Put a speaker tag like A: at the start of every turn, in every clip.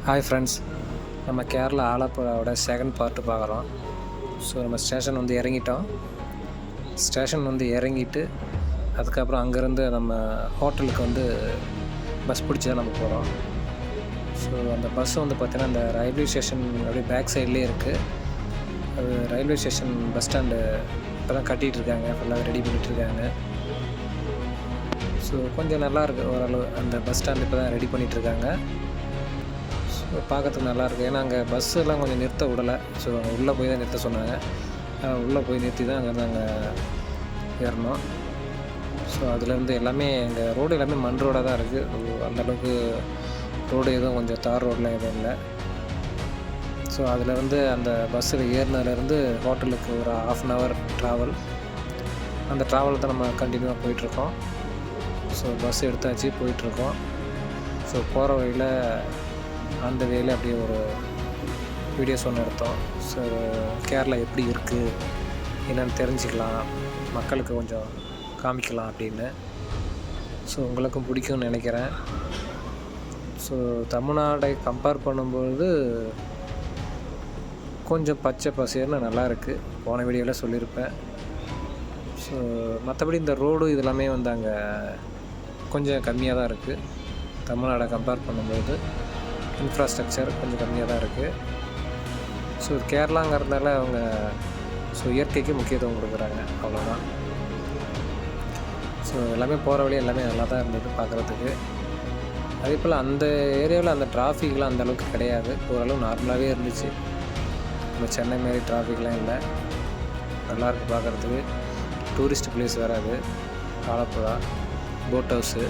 A: Hi friends, நம்ம Kerala ஆலப்புழாவோட second part பார்க்குறோம். So நம்ம ஸ்டேஷன் வந்து இறங்கிட்டோம். ஸ்டேஷன் வந்து இறங்கிட்டு அதுக்கப்புறம் அங்கேருந்து நம்ம ஹோட்டலுக்கு வந்து பஸ் பிடிச்சி தான் நம்ம போகிறோம். ஸோ அந்த பஸ் வந்து பார்த்திங்கன்னா அந்த ரயில்வே ஸ்டேஷன் அப்படியே பேக் சைட்லேயே இருக்குது. அது ரயில்வே ஸ்டேஷன் பஸ் ஸ்டாண்டு இப்போ தான் கட்டிகிட்ருக்காங்க, ஃபுல்லாக ரெடி பண்ணிகிட்ருக்காங்க. ஸோ கொஞ்சம் நல்லாயிருக்கு ஓரளவு. அந்த பஸ் ஸ்டாண்டு இப்போ தான் ரெடி பண்ணிகிட்ருக்காங்க. ஸோ பார்க்கறதுக்கு நல்லாயிருக்கு. ஏன்னா அங்கே பஸ்ஸெல்லாம் கொஞ்சம் நிறுத்த விடலை. ஸோ உள்ளே போய் தான் நிறுத்த சொன்னாங்க. உள்ளே போய் நிறுத்தி தான் அங்கேருந்து நாங்கள் ஏறினோம். ஸோ அதுலேருந்து எல்லாமே எங்கள் ரோடு எல்லாமே மண் ரோடாக தான் இருக்குது. அந்தளவுக்கு ரோடு எதுவும் கொஞ்சம் தார் ரோடெலாம் எதுவும் இல்லை. ஸோ அதிலேருந்து அந்த பஸ்ஸில் ஏறினதுலேருந்து ஹோட்டலுக்கு ஒரு 1/2 hour ட்ராவல். அந்த ட்ராவல் தான் நம்ம கண்டினியூவாக போயிட்டுருக்கோம். ஸோ பஸ் எடுத்தாச்சு, போயிட்டுருக்கோம். ஸோ போகிற வழியில் அந்த வேலை அப்படியே ஒரு வீடியோஸ் ஒன்று எடுத்தோம். ஸோ கேரளா எப்படி இருக்குது என்னென்னு தெரிஞ்சுக்கலாம், மக்களுக்கு கொஞ்சம் காமிக்கலாம் அப்படின்னு. ஸோ உங்களுக்கும் பிடிக்கும்னு நினைக்கிறேன். ஸோ தமிழ்நாடை கம்பேர் பண்ணும்பொழுது கொஞ்சம் பச்சை பசேர்னு நல்லா இருக்குது. போன வீடியோவில் சொல்லியிருப்பேன். ஸோ மற்றபடி இந்த ரோடு இதெல்லாமே வந்து அங்கே கொஞ்சம் கம்மியாக தான் இருக்குது. தமிழ்நாடை கம்பேர் பண்ணும்போது இன்ஃப்ராஸ்ட்ரக்சர் கொஞ்சம் கம்மியாக தான் இருக்குது. ஸோ கேரளாங்கிறதுனால அவங்க இயற்கைக்கு முக்கியத்துவம் கொடுக்குறாங்க, அவ்வளோதான். ஸோ எல்லாமே போகிற வழி எல்லாமே நல்லா தான் இருந்தது பார்க்குறதுக்கு. அதே போல் அந்த ஏரியாவில் அந்த டிராஃபிக்லாம் அந்தளவுக்கு கிடையாது. ஓரளவு நார்மலாகவே இருந்துச்சு. நம்ம சென்னை மாரி டிராஃபிக்லாம் இல்லை. நல்லாயிருக்கு பார்க்குறதுக்கு. டூரிஸ்ட் பிளேஸ் வேறு அது ஆலப்புழா போட் ஹவுஸு.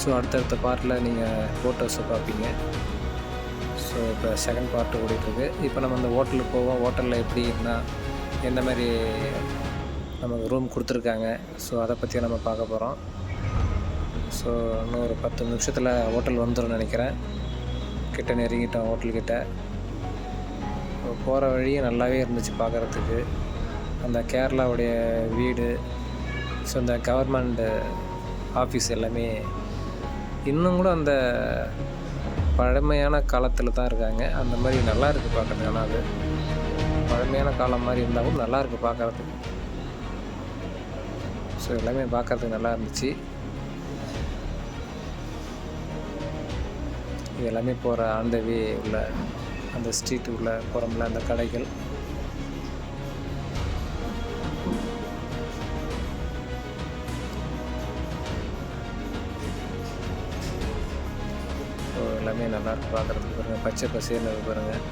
A: ஸோ அடுத்தடுத்த பார்ட்டில் நீங்கள் போட் ஹவுஸை பார்ப்பீங்க. ஸோ இப்போ செகண்ட் பார்ட்டு ஓடிட்டுருக்கு. இப்போ நம்ம அந்த ஹோட்டலுக்கு போவோம். ஹோட்டலில் எப்படி இருந்தால் எந்த மாதிரி நமக்கு ரூம் கொடுத்துருக்காங்க, ஸோ அதை பற்றி நம்ம பார்க்க போகிறோம். ஸோ இன்னும் ஒரு 10 நிமிஷத்தில் ஹோட்டல் வந்துடும் நினைக்கிறேன். கிட்ட நெருங்கிட்டோம் ஹோட்டல்கிட்ட. போகிற வழியே நல்லாவே இருந்துச்சு பார்க்குறதுக்கு. அந்த கேரளாவுடைய வீடு, ஸோ இந்த கவர்மெண்ட் ஆஃபீஸ் எல்லாமே இன்னும் கூட அந்த பழமையான காலத்தில் தான் இருக்காங்க. அந்த மாதிரி நல்லா இருக்குது பார்க்குறதுக்கு. ஆனால் அது பழமையான காலம் மாதிரி இருந்தாலும் நல்லா இருக்குது பார்க்குறதுக்கு. ஸோ எல்லாமே பார்க்குறதுக்கு நல்லா இருந்துச்சு. இது எல்லாமே போகிற அந்த வே உள்ள அந்த ஸ்ட்ரீட்டு உள்ள போகிறோம்ல அந்த கடைகள். ஸோ எல்லாமே நல்லாயிருக்கு பார்க்குறதுக்கு. பாருங்கள், பச்சை பசேர்னு பாருங்கள்.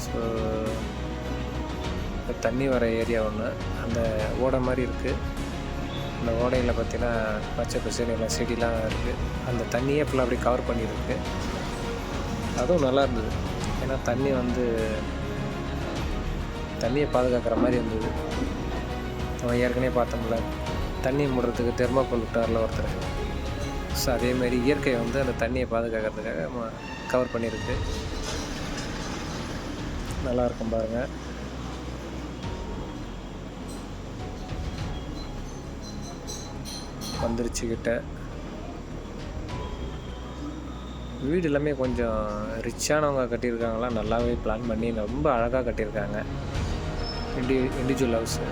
A: ஸோ இப்போ தண்ணி வர ஏரியா ஒன்று, அந்த ஓடை மாதிரி இருக்குது. அந்த ஓடையில் பார்த்திங்கன்னா பச்சை பசேர்னு எல்லாம் செடிலாம் இருக்குது. அந்த தண்ணியே ஃபுல்லாக அப்படி கவர் பண்ணியிருக்கு. அதுவும் நல்லா இருந்தது. ஏன்னா தண்ணி வந்து தண்ணியை பாதுகாக்கிற மாதிரி இருந்தது. நம்ம ஏற்கனவே பார்த்தோம்ல, தண்ணி மூடுறதுக்கு தெர்மாக்கோல் விட்டாரில் ஒருத்தர். ஸோ அதேமாரி இயற்கை வந்து அந்த தண்ணியை பாதுகாக்கிறதுக்காக கவர் பண்ணியிருக்கு. நல்லாயிருக்கும் பாருங்கள். வந்துருச்சு கிட்ட. வீடு எல்லாமே கொஞ்சம் ரிச்சானவங்க கட்டியிருக்காங்களா, நல்லாவே பிளான் பண்ணி ரொம்ப அழகாக கட்டியிருக்காங்க. Individual house.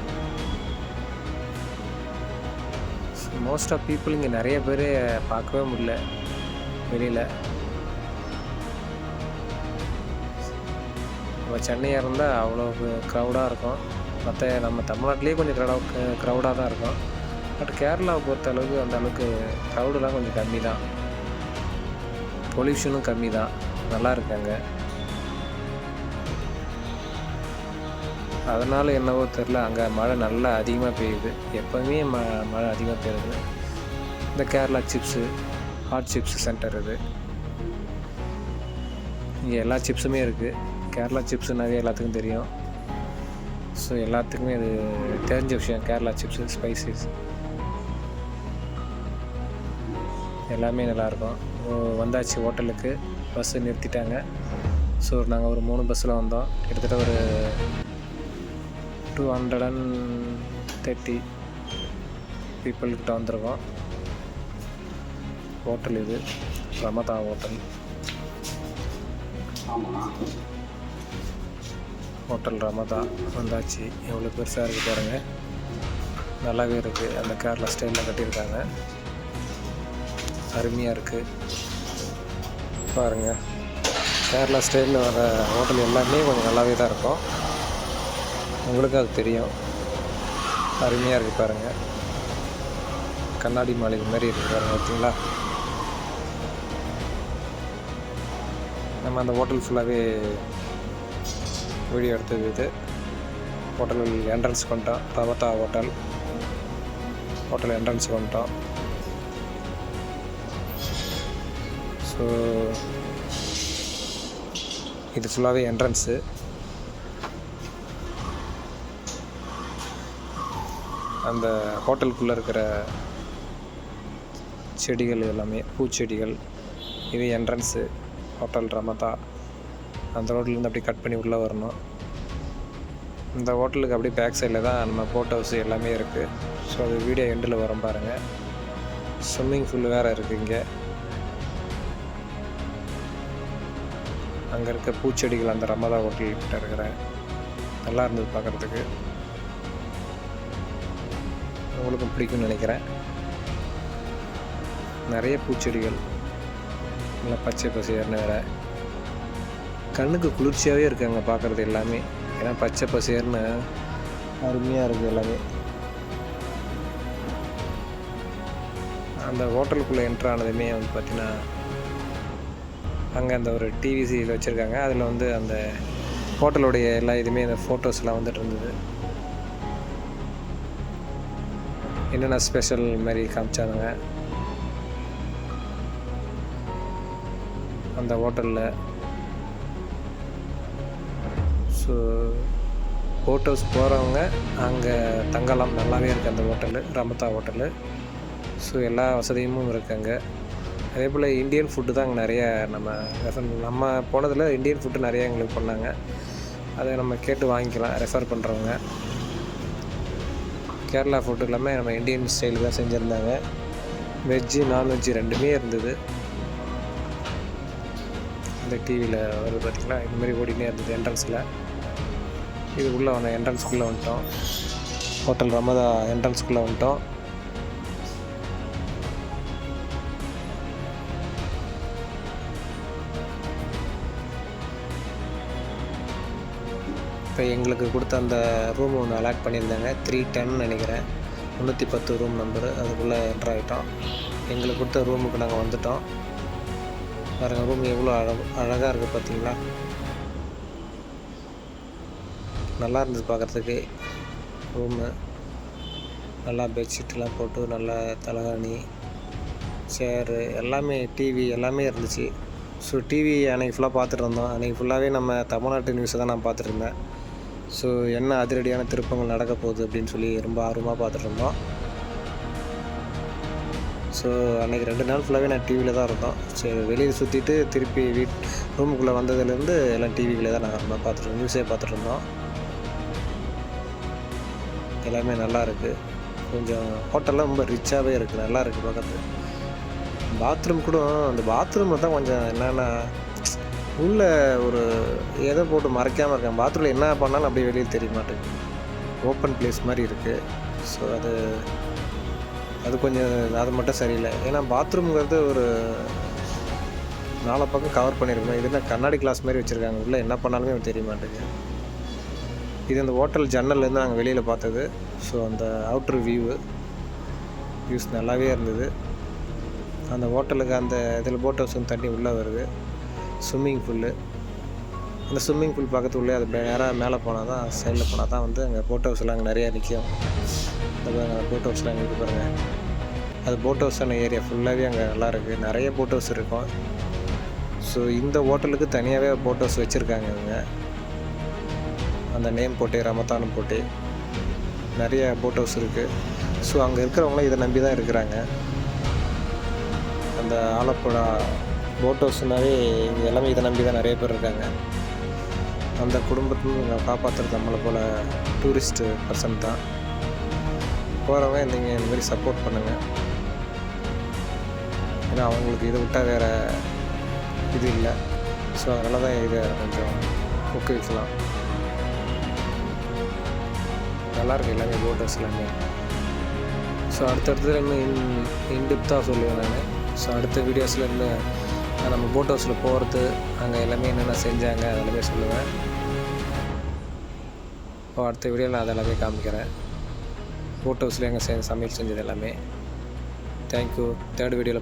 A: Most of people இங்கே நிறைய பேர் பார்க்கவே முடியல வெளியில். நம்ம சென்னையாக இருந்தால் அவ்வளோ க்ரௌடாக இருக்கும். மற்ற நம்ம தமிழ்நாட்டிலே கொஞ்சம் க்ரௌடாக தான் இருக்கும். பட் கேரளாவை பொறுத்த அளவுக்கு அந்த அளவுக்கு க்ரௌடெலாம் கொஞ்சம் கம்மி தான். பொல்யூஷனும் கம்மி தான். நல்லா இருக்காங்க. அதனால் என்னவோ தெரில, அங்கே மழை நல்லா அதிகமாக பெய்யுது. எப்போவுமே மழை அதிகமாக பெய்யுது. இந்த Kerala chips, hot chips centre இது. இங்கே எல்லா சிப்ஸுமே இருக்குது. கேரளா சிப்ஸுனாவே எல்லாத்துக்கும் தெரியும். ஸோ எல்லாத்துக்குமே இது தெரிஞ்ச விஷயம். கேரளா சிப்ஸு, ஸ்பைசஸ் எல்லாமே நல்லாயிருக்கும். வந்தாச்சு ஹோட்டலுக்கு. பஸ்ஸு நிறுத்திட்டாங்க. ஸோ நாங்கள் ஒரு 3 பஸ்ஸில் வந்தோம். கிட்டத்தட்ட ஒரு 230 பீப்புள்கிட்ட வந்திருக்கோம். ஹோட்டல் இது ரமதா ஹோட்டல். ஹோட்டல் ரமதா வந்தாச்சு. எவ்வளோ பெருசாக இருக்குது பாருங்கள், நல்லாவே இருக்குது. அந்த கேரளா ஸ்டைலில் கட்டியிருக்காங்க, அருமையாக இருக்குது பாருங்கள். கேரளா ஸ்டைலில் வர ஹோட்டல் எல்லாமே கொஞ்சம் நல்லாவே தான் இருக்கும், உங்களுக்கு அது தெரியும். அருமையாக இருக்குது பாருங்கள், கண்ணாடி மாளிகை மாதிரி இருக்குது பாருங்கள், பார்த்தீங்களா? நம்ம அந்த ஹோட்டல் ஃபுல்லாகவே வீடியோ எடுத்தது. இது ஹோட்டல் என்ட்ரன்ஸ் வந்துட்டோம், ரமதா ஹோட்டல் என்ட்ரன்ஸ் வந்துட்டோம். ஸோ இது ஃபுல்லாகவே என்ட்ரன்ஸு. அந்த ஹோட்டலுக்குள்ளே இருக்கிற செடிகள் எல்லாமே பூச்செடிகள். இது என்ட்ரன்ஸு ஹோட்டல் ரமதா. அந்த ரோட்லேருந்து அப்படியே கட் பண்ணி உள்ளே வரணும். இந்த ஹோட்டலுக்கு அப்படியே பேக் சைடில் தான் நம்ம போட் ஹவுஸ் எல்லாமே இருக்குது. ஸோ அது வீடியோ எண்டில் வரும் பாருங்கள். ஸ்விம்மிங் பூல் வேறு இருக்குது இங்கே. அங்கே இருக்க பூச்செடிகள் அந்த ரமதா ஹோட்டல்கிட்ட இருக்கிற நல்லா இருந்தது பார்க்குறதுக்கு. உங்களுக்கும் பிடிக்கும்னு நினைக்கிறேன். நிறைய பூச்செடிகள் நல்லா பச்சை பசேர்னு வேறு, கண்ணுக்கு குளிர்ச்சியாகவே இருக்காங்க பார்க்குறது எல்லாமே. ஏன்னா பச்சை பசேர்னு அருமையாக இருக்குது எல்லாமே. அந்த ஹோட்டலுக்குள்ளே என்ட்ரு ஆனதுமே வந்து பார்த்திங்கன்னா அங்கே அந்த ஒரு டிவிசியில் வச்சுருக்காங்க. அதில் வந்து அந்த ஹோட்டலுடைய எல்லா இதுவுமே இந்த ஃபோட்டோஸ்லாம் வந்துட்டு இருந்தது. என்னென்ன ஸ்பெஷல் மாதிரி காமிச்சாங்க அந்த ஹோட்டலில். ஸோ போட் ஹவுஸ் போகிறவங்க அங்கே தங்கலாம், நல்லாவே இருக்குது அந்த ஹோட்டலு, ரமதா ஹோட்டலு. ஸோ எல்லா வசதியும் இருக்குது அங்கே. அதே போல் இந்தியன் ஃபுட்டு தான் அங்கே நிறைய நம்ம போனதில் இந்தியன் ஃபுட்டு நிறையா எங்களுக்கு பண்ணாங்க. அதை நம்ம கேட்டு வாங்கிக்கலாம் ரெஃபர் பண்ணுறவங்க. கேரளா ஃபுட்டு எல்லாமே நம்ம இந்தியன் ஸ்டைல் தான் செஞ்சுருந்தாங்க. வெஜ்ஜு நான்வெஜ்ஜு ரெண்டுமே இருந்தது. இந்த டிவியில் வருது பார்த்திங்களா, இதுமாரி ஓடினே இருந்தது என்ட்ரன்ஸில். இது உள்ளே வந்த என்ட்ரன்ஸ்குள்ளே வந்துட்டோம், ஹோட்டல் ரமதா என்ட்ரன்ஸ்குள்ளே வந்துட்டோம். இப்போ எங்களுக்கு கொடுத்த அந்த ரூம் ஒன்று அலாட் பண்ணியிருந்தாங்க, 310 நினைக்கிறேன், 310 ரூம் நம்பரு. அதுக்குள்ளே என்ட்ரு ஆகிட்டோம். எங்களுக்கு கொடுத்த ரூமுக்கு நாங்கள் வந்துட்டோம். பாருங்கள் ரூம் எவ்வளோ அழகாக இருக்குது பார்த்தீங்களா, நல்லா இருந்தது பார்க்குறதுக்கு ரூமு. நல்லா பெட்ஷீட்லாம் போட்டு நல்லா தலகாணி சேரு எல்லாமே டிவி எல்லாமே இருந்துச்சு. ஸோ டிவி அன்றைக்கி ஃபுல்லாக பார்த்துட்டு இருந்தோம். அன்றைக்கி ஃபுல்லாகவே நம்ம தமிழ்நாட்டு நியூஸை தான் நான் பார்த்துட்டு இருந்தேன். ஸோ என்ன அதிரடியான திருப்பங்கள் நடக்க போகுது அப்படின்னு சொல்லி ரொம்ப ஆர்வமாக பார்த்துட்டு இருந்தோம். ஸோ அன்றைக்கி 2 நாள் ஃபுல்லாகவே நான் டிவியில் தான் இருந்தோம். சரி வெளியில் சுற்றிட்டு திருப்பி ரூமுக்குள்ளே வந்ததுலேருந்து எல்லாம் டிவிக்குள்ளே தான் நாங்கள் பார்த்துட்டு நியூஸே பார்த்துட்டு இருந்தோம். எல்லாமே நல்லா இருக்குது. கொஞ்சம் ஹோட்டல்லாம் ரொம்ப ரிச்சாகவே இருக்குது, நல்லா இருக்குது பார்க்குறது. பாத்ரூம் கூட, அந்த பாத்ரூமில் தான் கொஞ்சம் என்னென்னா உள்ளே ஒரு எதை போட்டு மறைக்காமல் இருக்கேன். பாத்ரூமில் என்ன பண்ணாலும் அப்படியே வெளியில் தெரிய மாட்டேங்குது, ஓப்பன் பிளேஸ் மாதிரி இருக்குது. ஸோ அது கொஞ்சம் அது மட்டும் சரியில்லை. ஏன்னா பாத்ரூம்ங்கிறது ஒரு 4 பக்கம் கவர் பண்ணியிருக்கணும். இது என்ன கண்ணாடி கிளாஸ் மாதிரி வச்சுருக்காங்க, உள்ளே என்ன பண்ணாலுமே தெரிய மாட்டேங்குது. இது அந்த ஹோட்டல் ஜன்னல்லேருந்து நாங்கள் வெளியில் பார்த்தது. ஸோ அந்த அவுட்ரு வியூஸ் நல்லாவே இருந்தது. அந்த ஹோட்டலுக்கு அந்த இதில் போட் ஹவுஸ் தண்ணி உள்ளே வருது. ஸ்விம்மிங் பூலு, அந்த ஸ்விம்மிங் பூல் பக்கத்து உள்ளே அது நேராக மேலே போனால் தான், சைடில் போனால் தான் வந்து அங்கே போட் ஹவுஸ்லாம் அங்கே நிறையா நிற்கும். அந்த போட் ஹவுஸ்லாம் எங்களுக்கு பாருங்கள், அது போட் ஹவுஸான ஏரியா ஃபுல்லாகவே அங்கே நல்லாயிருக்கு. நிறைய போட் ஹவுஸ் இருக்கும். ஸோ இந்த ஹோட்டலுக்கு தனியாகவே போட் ஹவுஸ் வச்சுருக்காங்க இவங்க. அந்த நேம் போட்டு ரமதானம் போட்டு நிறைய போட் ஹவுஸ் இருக்குது. ஸோ அங்கே இருக்கிறவங்களும் இதை நம்பி தான் இருக்கிறாங்க. அந்த ஆலப்புழா போட் ஹவுஸ்னாவே இங்கே எல்லாமே இதை நம்பி தான் நிறைய பேர் இருக்காங்க. அந்த குடும்பத்தையும் காப்பாற்றுறது நம்மளை போல் டூரிஸ்ட்டு பர்சன் தான். போகிறவங்க நீங்கள் இந்த மாதிரி சப்போர்ட் பண்ணுங்கள். ஏன்னா அவங்களுக்கு இதை விட்டால் வேறு இது இல்லை. ஸோ அதனால தான் இதை கொஞ்சம் ஊக்குவிக்கலாம். நல்லாயிருக்கு எல்லாமே போட் ஹவுஸ் எல்லாமே. ஸோ அடுத்தடுத்து இன்னும் இன்டெப்த்தாக சொல்லுவேன் நான். ஸோ அடுத்த வீடியோஸில் இருந்து நம்ம போட் ஹவுஸில் போகிறது, அங்கே எல்லாமே என்னென்ன செஞ்சாங்க அதெல்லாமே சொல்லுவேன். அடுத்த வீடியோவில் அதெல்லாமே காமிக்கிறேன். போட் ஹவுஸில் எங்கே சமையல் செஞ்சது எல்லாமே. தேங்க்யூ. தேர்ட் வீடியோவில்